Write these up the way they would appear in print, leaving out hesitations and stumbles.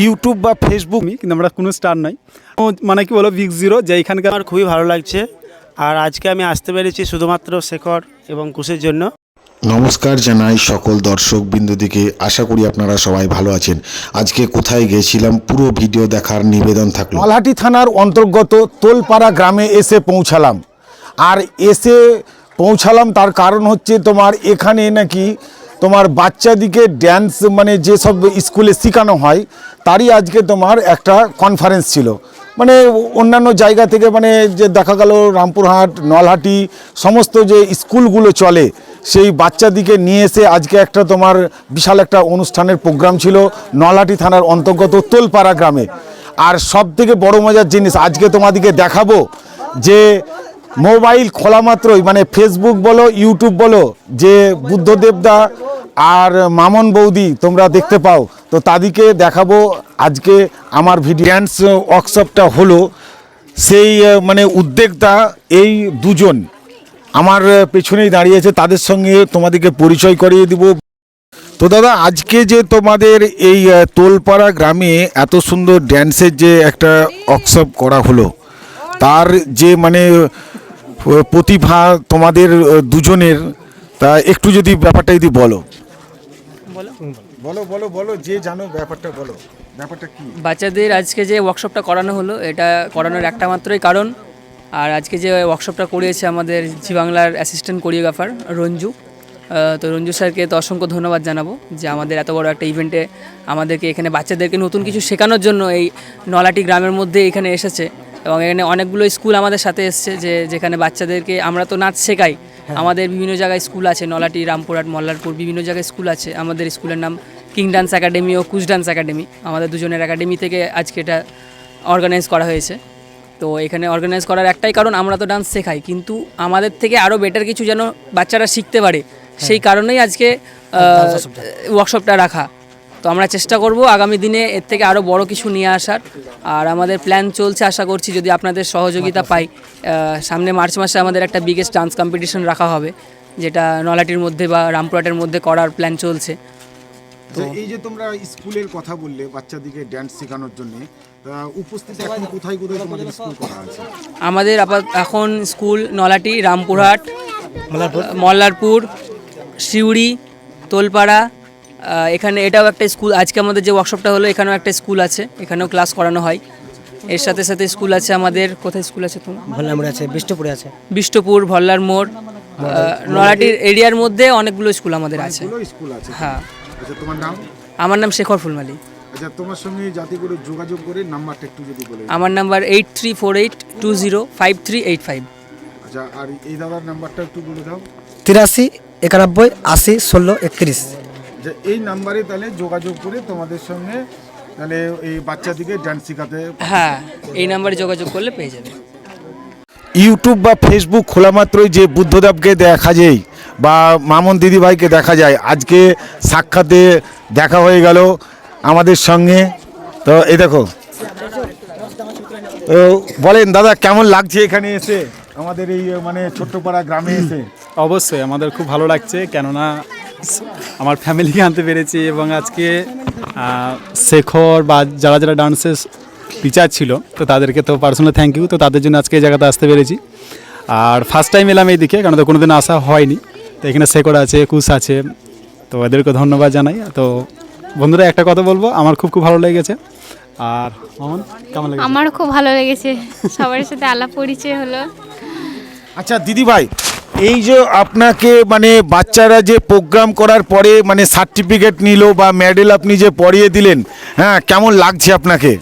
YouTube বা Facebook কিন্তু আমরা কোনো স্টার নয়, মানে কি বলো বিগ জিরো, যে এখানকার আমার খুবই ভালো লাগছে। আর আজকে আমি আসতে পেরেছি শুধুমাত্র শেখর এবং কুশের জন্য। নমস্কার জানাই সকল দর্শক বিন্দুদিকে, আশা করি আপনারা সবাই ভালো আছেন। আজকে কোথায় গিয়েছিলাম পুরো ভিডিও দেখার নিবেদন থাকলো। নলহাটি থানার অন্তর্গত তোলপাড়া গ্রামে এসে পৌঁছালাম। আর এসে পৌঁছালাম তার কারণ হচ্ছে তোমার এখানে নাকি তোমার বাচ্চাদিকে ড্যান্স মানে যেসব স্কুলে শেখানো হয় তারই আজকে তোমার একটা কনফারেন্স ছিল। মানে অন্যান্য জায়গা থেকে মানে যে দেখা গেল রামপুরহাট নলহাটি সমস্ত যে স্কুলগুলো চলে সেই বাচ্চাদিকে নিয়ে এসে আজকে একটা তোমার বিশাল একটা অনুষ্ঠানের প্রোগ্রাম ছিল নলহাটি থানার অন্তর্গত তোলপাড়া গ্রামে। আর সব থেকে বড় মজার জিনিস আজকে তোমাদেরকে দেখাবো যে মোবাইল খোলা মাত্রই মানে ফেসবুক বলো ইউটিউব বলো যে বুদ্ধদেবদা আর মামন বৌদি তোমরা দেখতে পাও, তো তাদেরকে দেখাবো আজকে আমার ভিডিও ড্যান্স ওয়ার্কশপটা হলো সেই মানে উদ্যোক্তা এই দুজন আমার পেছনেই দাঁড়িয়েছে, তাদের সঙ্গে তোমাদেরকে পরিচয় করিয়ে দিব। তো দাদা আজকে যে তোমাদের এই তোলপাড়া গ্রামে এত সুন্দর ড্যান্সের যে একটা ওয়ার্কশপ করা হলো তার যে মানে প্রতিভা তোমাদের দুজনের, তা একটু যদি ব্যাপারটা যদি বলো বলো বলো বলো যে জানো ব্যাপারটা বলো, ব্যাপারটা কি? বাচ্চাদের আজকে যে ওয়ার্কশপটা করানো হলো এটা করানোর একটা মাত্রই কারণ, আর আজকে যে ওয়ার্কশপটা করিয়েছে আমাদের জি বাংলার অ্যাসিস্ট্যান্ট কোরিওগ্রাফার রঞ্জু, তো রঞ্জু স্যারকে তো অসংখ্য ধন্যবাদ জানাবো যে আমাদের এত বড় একটা ইভেন্টে আমাদেরকে এখানে বাচ্চাদেরকে নতুন কিছু শেখানোর জন্য এই নলহাটি গ্রামের মধ্যে এখানে এসেছে। এবং এখানে অনেকগুলো স্কুল আমাদের সাথে এসছে যেখানে বাচ্চাদেরকে আমরা তো নাচ শেখাই, আমাদের বিভিন্ন জায়গায় স্কুল আছে, নলহাটি রামপুরহাট মল্লারপুর বিভিন্ন জায়গায় স্কুল আছে। আমাদের স্কুলের নাম কিং ডান্স একাডেমি ও কুচ ডান্স একাডেমি, আমাদের দুজনের একাডেমি থেকে আজকে এটা অর্গানাইজ করা হয়েছে। তো এখানে অর্গানাইজ করার একটাই কারণ আমরা তো ডান্স শেখাই, কিন্তু আমাদের থেকে আরও বেটার কিছু যেন বাচ্চারা শিখতে পারে সেই কারণেই আজকে ওয়ার্কশপটা রাখা। তো আমরা চেষ্টা করব আগামী দিনে এর থেকে আরও বড় কিছু নিয়ে আসার, আর আমাদের প্ল্যান চলছে, আশা করছি যদি আপনাদের সহযোগিতা পাই সামনে মার্চ মাসে আমাদের একটা বিগেস্ট ডান্স কম্পিটিশন রাখা হবে যেটা নলহাটির মধ্যে বা রামপুরহাটের মধ্যে করার প্ল্যান চলছে। তো এই যে তোমরা স্কুলের কথা বললে বাচ্চাদেরকে ড্যান্স শেখানোর জন্য, উপস্থিত এখন কোথায় কোথায় তোমাদের স্কুল করা আছে? আমাদের এখন স্কুল নলহাটি, রামপুরহাট, মল্লারপুর, সিউড়ি, তোলপাড়া, এখানে এটাও একটা স্কুল। আজকে আমাদের যে ওয়ার্কশপটা হলো এখানেও একটা স্কুল আছে, এখানেও ক্লাস করানো হয়। এর সাথে সাথে স্কুল আছে আমাদের, কোথায় স্কুল আছে তোমার? ভল্লার মোড় আছে, বিষ্টপুরে আছে, বিষ্টপুর, ভল্লার মোড়, নলহাটির এরিয়ার মধ্যে অনেকগুলো স্কুল আমাদের আছে। হ্যাঁ। আচ্ছা তোমার নাম? আমার নাম শেখর ফুলমালি। আচ্ছা তোমার সঙ্গে যাতে করে যোগাযোগ করে নাম্বারটা একটু যদি বলে। আমার নাম্বার 8348205385। আচ্ছা আর এই দাদার নাম্বারটা একটু বলে দাও। 83 91 80 16 31। যে এই নাম্বারে তাহলে যোগাযোগ করে তোমাদের সঙ্গে তাহলে এই বাচ্চাদিকে ডান্স শেখাতে। হ্যাঁ, এই নাম্বারে যোগাযোগ করলে পেয়ে যাবে। ইউটিউব বা ফেসবুক খোলা মাত্রই যে বুদ্ধদেবকে দেখা যায় বা মামন দিদিভাইকে দেখা যায়, আজকে সাক্ষাতে দেখা হয়ে গেল আমাদের সঙ্গে। তো এই দেখো, তো বলেন দাদা কেমন লাগছে এখানে এসে আমাদের এই মানে ছোট্টপাড়া গ্রামে এসে? অবশ্যই আমাদের খুব ভালো লাগছে, কেননা আমার ফ্যামিলিকে আনতে পেরেছি এবং আজকে শেখর বা যারা যারা ডান্সের টিচার ছিল তো তাদেরকে তো পার্সোনালি থ্যাংক ইউ। তো তাদের জন্য আজকে এই জায়গাতে আসতে পেরেছি। আর ফার্স্ট টাইম এলাম এইদিকে, কারণ তো কোনো দিন আসা হয়নি। তো এখানে শেখর আছে, কুশ আছে, তো এদেরকে ধন্যবাদ জানাই। তো বন্ধুরা একটা কথা বলবো, আমার খুব খুব ভালো লেগেছে। আর মামন কেমন লেগেছে? আমারও খুব ভালো লেগেছে, সবার সাথে আলাপ পরিচয় হলো। আচ্ছা দিদিভাই, এই যে আপনাকে মানে বাচ্চারা যে প্রোগ্রাম করার পরে মানে সার্টিফিকেট নিল বা মেডেল আপনি যে পরিয়ে দিলেন, হ্যাঁ কেমন লাগছে আপনাকে?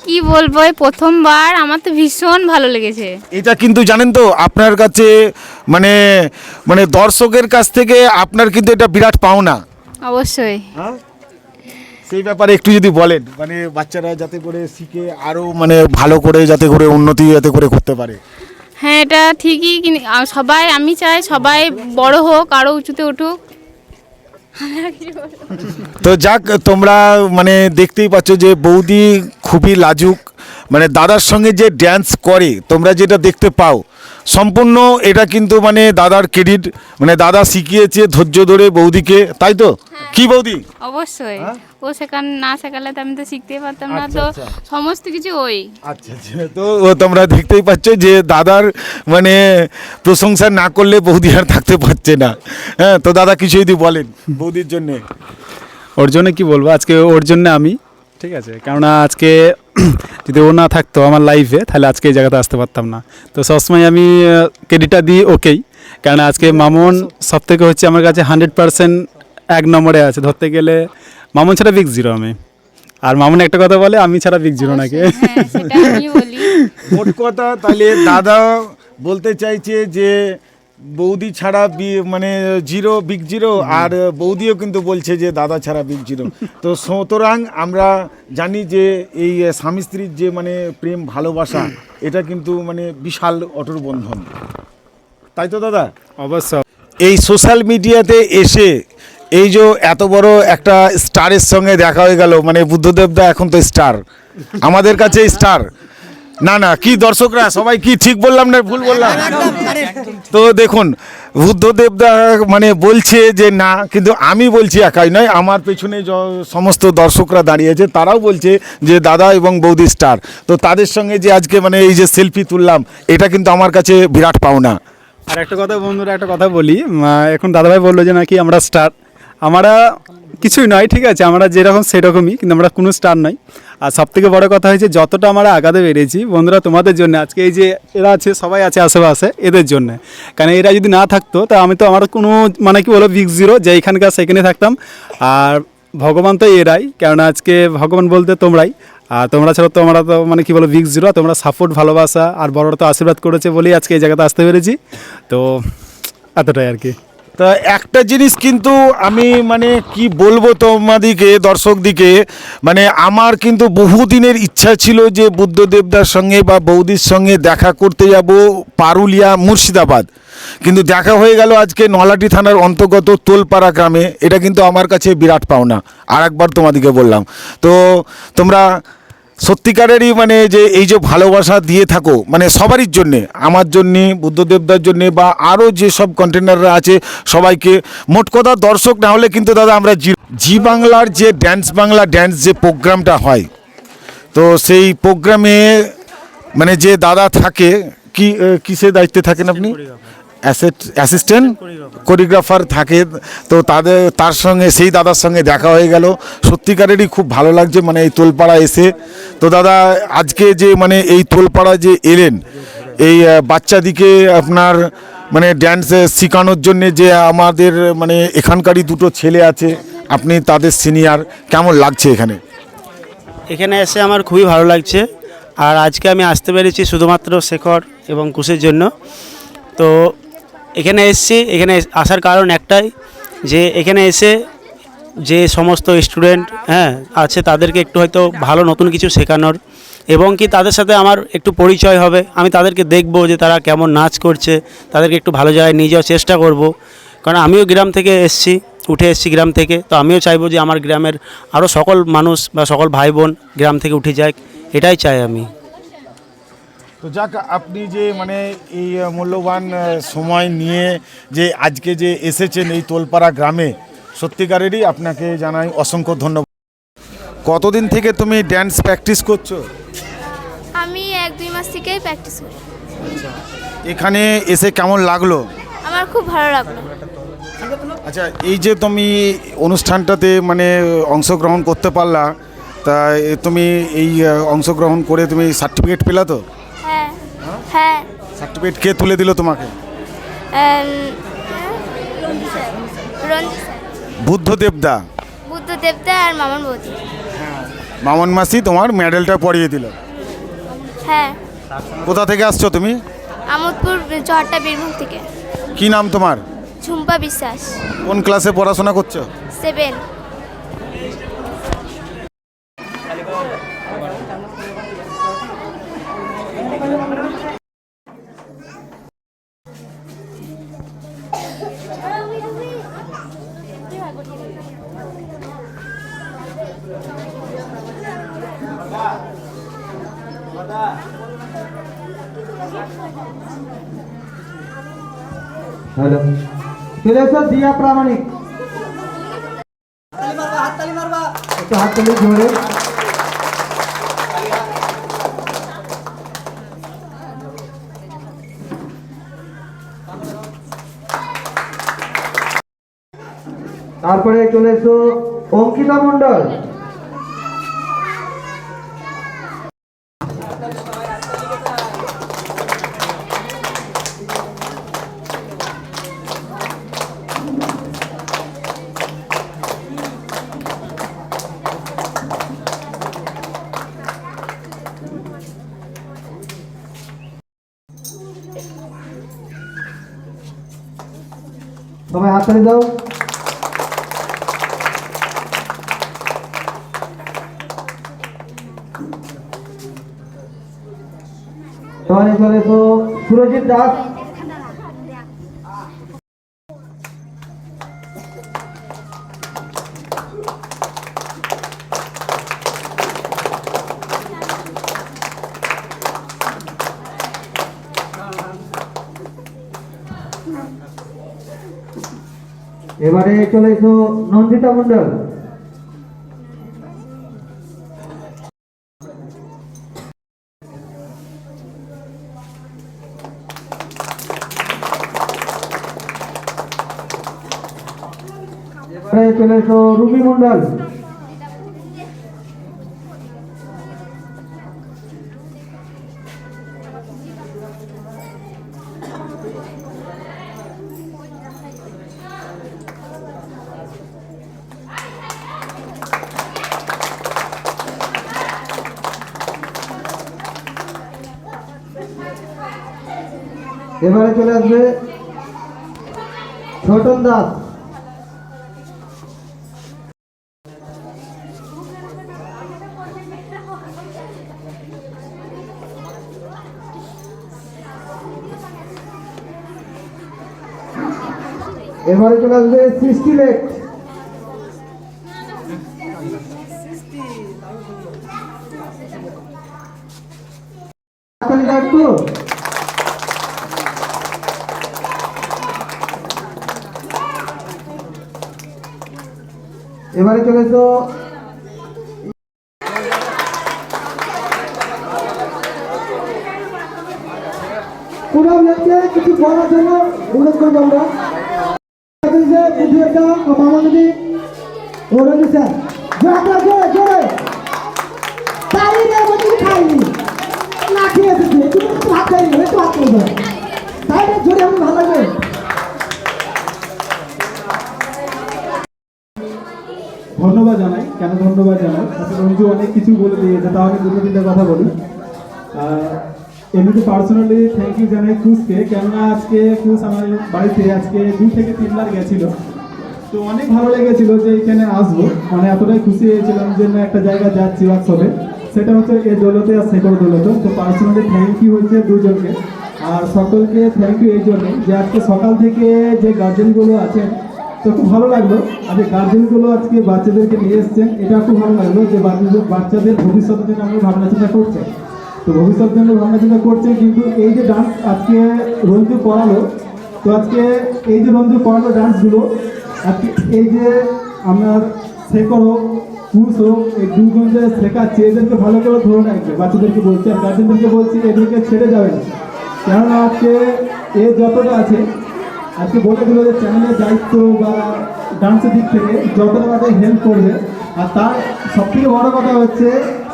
কি বলবো, এই প্রথমবার আমার তো ভীষণ ভালো লেগেছে। এটা কিন্তু জানেন তো আপনার কাছে মানে মানে দর্শকের কাছ থেকে আপনার কিন্তু এটা বিরাট পাওনা। অবশ্যই। হ্যাঁ, সেই ব্যাপারে একটু যদি বলেন, মানে বাচ্চারা যাতে করে শিখে আরও মানে ভালো করে যাতে করে উন্নতি যাতে করে করতে পারে। হ্যাঁ এটা ঠিকই, সবাই আমি চাই সবাই বড় হোক, আরও উঁচুতে উঠুক। তো যাক, তোমরা মানে দেখতেই পাচ্ছ যে বৌদি খুবই লাজুক, মানে দাদার সঙ্গে যে ড্যান্স করে তোমরা যেটা দেখতে পাও সম্পূর্ণ এটা কিন্তু মানে দাদার ক্রেডিট, মানে দাদা শিখিয়েছে ধৈর্য ধরে বৌদিকে, তাই তো? কি বৌদি? অবশ্যই ও না শেখালে তো আমি তো শিখতেই পারতাম না, আচ্ছা, তো আচ্ছা। সমস্ত কিছু ওই। আচ্ছা আচ্ছা, তো তোমরা দেখতেই পাচ্ছ যে দাদার মানে প্রশংসা না করলে বৌদি আর থাকতে পারছে না। হ্যাঁ, তো দাদা কিছু যদি বলেন বৌদির জন্যে। ওর জন্য কি বলবো, আজকে ওর জন্য আমি, ঠিক আছে, কেননা আজকে যদি ও না থাকতো আমার লাইফে তাহলে আজকে এই জায়গাতে আসতে পারতাম না। তো সবসময় আমি ক্রেডিটটা দিই ওকেই, কারণ আজকে মামুন সব থেকে হচ্ছে আমার কাছে 100% এক নম্বরে আছে ধরতে গেলে। মামুন ছাড়া বিগ জিরো আমি, আর মামুন একটা কথা বলে আমি ছাড়া বিগ জিরো নাকি। হ্যাঁ, সেটা আমি বলি। মোট কথা তাহলে দাদা বলতে চাইছে যে বৌদি ছাড়া মানে জিরো, বিগ জিরো, আর বৌদিও কিন্তু বলছে যে দাদা ছাড়া বিগ জিরো। তো সুতরাং আমরা জানি যে এই স্বামী স্ত্রীর যে মানে প্রেম ভালোবাসা এটা কিন্তু মানে বিশাল অটুট বন্ধন, তাই তো দাদা? অবশ্য এই সোশ্যাল মিডিয়াতে এসে এই যে এত বড় একটা স্টারের সঙ্গে দেখা হয়ে গেল, মানে বুদ্ধদেবদা এখন তো স্টার, আমাদের কাছে স্টার। না না, কি দর্শকরা সবাই কি ঠিক বললাম না ভুল বললাম? তো দেখুন বুদ্ধদেবদা মানে বলছে যে না, কিন্তু আমি বলছি একাই নয়, আমার পেছনে সমস্ত দর্শকরা দাঁড়িয়ে আছে, তারাও বলছে যে দাদা এবং বৌদি স্টার। তো তাদের সঙ্গে যে আজকে মানে এই যে সেলফি তুললাম, এটা কিন্তু আমার কাছে বিরাট পাওনা। আর একটা কথা বন্ধুরা, একটা কথা বলি, এখন দাদাভাই বললো যে নাকি আমরা স্টার, আমরা কিছুই নয়, ঠিক আছে, আমরা যেরকম সেরকমই, কিন্তু আমরা কোনো স্টার নই। আর সব থেকে বড় কথা হয়েছে যতটা আমরা আগাতে পেরেছি বন্ধুরা তোমাদের জন্য, আজকে এই যে এরা আছে সবাই আছে আশেপাশে এদের জন্য, কারণ এরা যদি না থাকতো তা আমি তো আমার কোনো মানে কি বলো বিগ জিরো, যে এইখানকার সেখানে থাকতাম। আর ভগবান তো এরাই, কারণ আজকে ভগবান বলতে তোমরাই, আর তোমরা ছাড়া তোমরা তো মানে কি বলো বিগ জিরো, তোমরা সাপোর্ট ভালোবাসা আর বড়রা তো আশীর্বাদ করেছে বলেই আজকে এই জায়গাতে আসতে পেরেছি। তো এতটাই আর কি। তা একটা জিনিস কিন্তু আমি মানে কি বলবো তোমাদিকে, দর্শকদিকে, মানে আমার কিন্তু বহুদিনের ইচ্ছা ছিল যে বুদ্ধদেবদার সঙ্গে বা বৌদির সঙ্গে দেখা করতে যাব পারুলিয়া মুর্শিদাবাদ, কিন্তু দেখা হয়ে গেল আজকে নলাটি থানার অন্তর্গত তোলপাড়া গ্রামে। এটা কিন্তু আমার কাছে বিরাট পাওনা, আর একবার তোমাদিকে বললাম। তো তোমরা সত্যিকারেরই মানে যে এই যে ভালোবাসা দিয়ে থাকো মানে সবারই জন্যে, আমার জন্যে, বুদ্ধদেবদার জন্যে, বা আরও যেসব কন্টেনাররা আছে সবাইকে। মোট কথা দর্শক না হলে কিন্তু দাদা আমরা জি বাংলার যে ড্যান্স বাংলা ড্যান্স যে প্রোগ্রামটা হয়, তো সেই প্রোগ্রামে মানে যে দাদা থাকে, কি কিসের দায়িত্বে থাকেন আপনি? অ্যাসিস্ট্যান্ট কোরিওগ্রাফার থাকে। তো তার সঙ্গে সেই দাদার সঙ্গে দেখা হয়ে গেল, সত্যিকারেরই খুব ভালো লাগছে মানে এই তোলপাড়া এসে। তো দাদা আজকে যে মানে এই তোলপাড়া যে এলেন এই বাচ্চাদিকে আপনার মানে ড্যান্স শেখানোর জন্যে, যে আমাদের মানে এখানকারই দুটো ছেলে আছে, আপনি তাদের সিনিয়র, কেমন লাগছে এখানে? এখানে এসে আমার খুবই ভালো লাগছে। আর আজকে আমি আসতে পেরেছি শুধুমাত্র শেখর এবং কুশের জন্য। তো এখানে এসেছি, এখানে আসার কারণ একটাই, যে এখানে এসে যে সমস্ত স্টুডেন্ট আছে তাদেরকে একটু হয়তো ভালো নতুন কিছু শেখানোর, এবং কি তাদের সাথে আমার একটু পরিচয় হবে। আমি তাদেরকে দেখব যে তারা কেমন নাচ করছে, তাদেরকে একটু ভালো জায়গায় নিয়ে যাওয়ার চেষ্টা করব। কারণ আমিও গ্রাম থেকে উঠে এসেছি গ্রাম থেকে, তো আমিও চাইবো যে আমার গ্রামের আরও সকল মানুষ বা সকল ভাই বোন গ্রাম থেকে উঠে যাক, এটাই চাই আমি। তো যাক, আপনি যে মানে এই মূল্যবান সময় নিয়ে যে আজকে যে এসেছেন এই তোলপাড়া গ্রামে, সত্যিকারেরই আপনাকে জানাই অসংখ্য ধন্যবাদ। কতদিন থেকে তুমি ড্যান্স প্র্যাকটিস করছো? আমি 1-2 মাস থেকেই প্র্যাকটিস করি। এখানে এসে কেমন লাগলো? আমার খুব ভালো লাগলো। আচ্ছা, এই যে তুমি অনুষ্ঠানটাতে মানে অংশগ্রহণ করতে পারলা, তা তুমি এই অংশগ্রহণ করে তুমি সার্টিফিকেট পেলা তো? হ্যাঁ হ্যাঁ। সার্টিফিকেট কে তুলে দিল তোমাকে? রঞ্জিত স্যার। বুদ্ধদেবদা। বুদ্ধদেবদা আর মামন বৌদি। মামন মাসি তোমার মেডেলটা পরিয়ে দিল। হ্যাঁ। কোথা থেকে আসছো তুমি? আমোদপুর চহরটা বীরভূম থেকে। কি নাম তোমার? ঝুম্পা বিশ্বাস। কোন ক্লাসে পড়াশোনা করছো? 7। হ্যালো, চলে এসো দিয়া প্রামাণিক, একটু হাততালি জোরে। তারপরে চলে এসো অঙ্কিতা মণ্ডল। সবাই হাততালি দাও। এবারে চলে তো সুরজিৎ দাস। এবারে চলে এসো নন্দিতা মণ্ডল। এবারে চলে এসো রুবি মণ্ডল। এবারে চলে আসবে ছোটন দাস। এবারে চলে আসবে সৃষ্টি লেখ। একটু এবারে চলে এসো পুরো লোককে কিছু বলার জন্য অনুরোধ করবো আমরা। মামা নদী ওরলি স্যার জোরে জোরে তাই খাইনি না খেয়ে এসেছে একটু হাত খাইনি একটু হাত করবে তাই জোরে আমি ভালো লাগবে। ধন্যবাদ জানাই। কেন ধন্যবাদ জানাই? রঞ্জু অনেক কিছু বলে দিয়েছে, তাও আমি দুটো তিনটে কথা বলি। এমনিতে পার্সোনালি থ্যাংক ইউ জানাই ক্রুজকে, কেননা আজকে ক্রুজ আমার বাড়িতে আজকে 2 থেকে 3 বার গেছিল। তো অনেক ভালো লেগেছিল যে এখানে আসবো, মানে এতটাই খুশি হয়েছিলাম যে না একটা জায়গা যাচ্ছি ওয়ার্কশপে, সেটা হচ্ছে এ দৌলতে আর শেখর দৌলতে। তো পার্সোনালি থ্যাংক ইউ হচ্ছে দুজনকে, আর সকলকে থ্যাংক ইউ এই জন্যে যে আজকে সকাল থেকে যে গার্জেনগুলো আছেন তো খুব ভালো লাগলো। আর যে গার্জেনগুলো আজকে বাচ্চাদেরকে নিয়ে এসছেন এটা খুব ভালো লাগলো যে বাচ্চাদের ভবিষ্যতের জন্য আমরা ভাবনা চিন্তা করছেন। তো ভবিষ্যতের জন্য ভাবনা চিন্তা করছেন, কিন্তু এই যে ডান্স আজকে রঞ্জু করালো, তো আজকে এই যে রঞ্জু করালো ডান্সগুলো আজকে এই যে আপনার শেখর হোক পুরুষ হোক এই দুজন যে শেখাচ্ছে এদেরকে ভালো করে ধরে রাখবে। বাচ্চাদেরকে বলছি আর গার্জেনদেরকে বলছি এদেরকে ছেড়ে যাবে না, কেননা আজকে এ যতটা আছে আজকে বলে দিল যে চ্যানেলের দায়িত্ব বা ডান্সের দিক থেকে যতটা আমাদের হেল্প করবে। আর তার সবথেকে বড় কথা হচ্ছে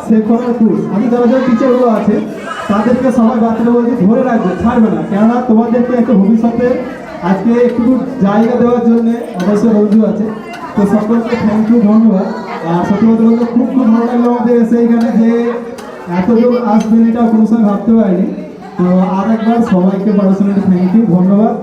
শেখরের পুরুষ, আমি যারা যারা টিচারগুলো আছে তাদেরকে সবাই বাচ্চারা বলছি ধরে রাখবে, ছাড়বে না, কেননা তোমাদেরকে একটা ভবিষ্যতে আজকে একটু জায়গা দেওয়ার জন্য অবশ্যই রঞ্জু আছে। তো সকলকে থ্যাংক ইউ, ধন্যবাদ। আর সত্যি কথা বলতে খুব খুব ভালো লাগলো আমাদের এসে এখানে, যে এতজন আসবেন এটা কোনো সময় ভাবতে পারিনি। তো আর একবার সবাইকে পার্সোনালি থ্যাংক ইউ, ধন্যবাদ।